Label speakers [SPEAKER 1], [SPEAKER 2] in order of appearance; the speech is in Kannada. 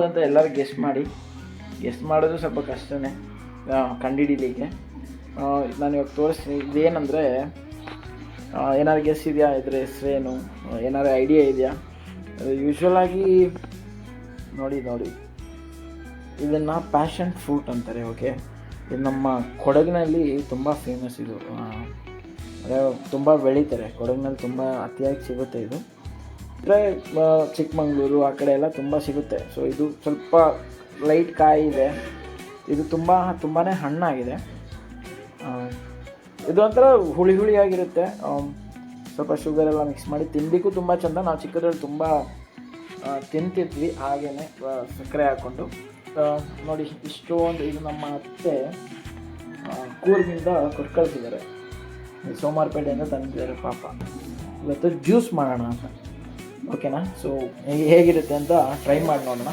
[SPEAKER 1] ಅಂತ ಎಲ್ಲರೂ ಗೆಸ್ಟ್ ಮಾಡೋದು ಸ್ವಲ್ಪ ಕಷ್ಟನೇ ಕಂಡುಹಿಡೀಲಿಕ್ಕೆ. ನಾನು ಇವಾಗ ತೋರಿಸ್ತೀನಿ. ಇದೇನೆಂದರೆ ಏನಾದ್ರು ಗೆಸ್ ಇದೆಯಾ? ಇದ್ರ ಹೆಸ್ರೇನು? ಏನಾದ್ರು ಐಡಿಯಾ ಇದೆಯಾ? ಯೂಶ್ವಲಾಗಿ ನೋಡಿ ಇದನ್ನು ಪ್ಯಾಷನ್ ಫ್ರೂಟ್ ಅಂತಾರೆ. ಓಕೆ, ಇದು ನಮ್ಮ ಕೊಡಗಿನಲ್ಲಿ ತುಂಬ ಫೇಮಸ್. ಇದು ತುಂಬ ಬೆಳೀತಾರೆ ಕೊಡಗಿನಲ್ಲಿ, ತುಂಬ ಅತಿಯಾಗಿ ಸಿಗುತ್ತೆ ಇದು. ಅಂದರೆ ಚಿಕ್ಕಮಂಗ್ಳೂರು ಆ ಕಡೆ ಎಲ್ಲ ತುಂಬ ಸಿಗುತ್ತೆ. ಸೊ ಇದು ಸ್ವಲ್ಪ ಲೈಟ್ ಕಾಯಿ ಇದೆ. ಇದು ತುಂಬಾ ಹಣ್ಣಾಗಿದೆ. ಇದು ಒಂಥರ ಹುಳಿಯಾಗಿರುತ್ತೆ. ಸ್ವಲ್ಪ ಶುಗರೆಲ್ಲ ಮಿಕ್ಸ್ ಮಾಡಿ ತಿನ್ನಲಿಕ್ಕೂ ತುಂಬ ಚೆಂದ. ನಾವು ಚಿಕ್ಕದ್ರಲ್ಲಿ ತುಂಬ ತಿಂತಿದ್ವಿ ಹಾಗೆಯೇ ಸಕ್ಕರೆ ಹಾಕ್ಕೊಂಡು. ನೋಡಿ ಇಷ್ಟೊಂದು ಇದು ನಮ್ಮ ಅತ್ತೆ ಕೂರ್ಗಿಂದ ಕೊಟ್ಟು ಕಳಿಸಿದ್ದಾರೆ. ಸೋಮಾರಪೇಟೆಯಿಂದ ತಂದಿದ್ದಾರೆ ಪಾಪ. ಇವತ್ತು ಜ್ಯೂಸ್ ಮಾಡೋಣ ಅಂತ. ಓಕೆನಾ? ಸೊ ಹೇಗಿರುತ್ತೆ ಅಂತ ಟ್ರೈ ಮಾಡಿ ನೋಡೋಣ.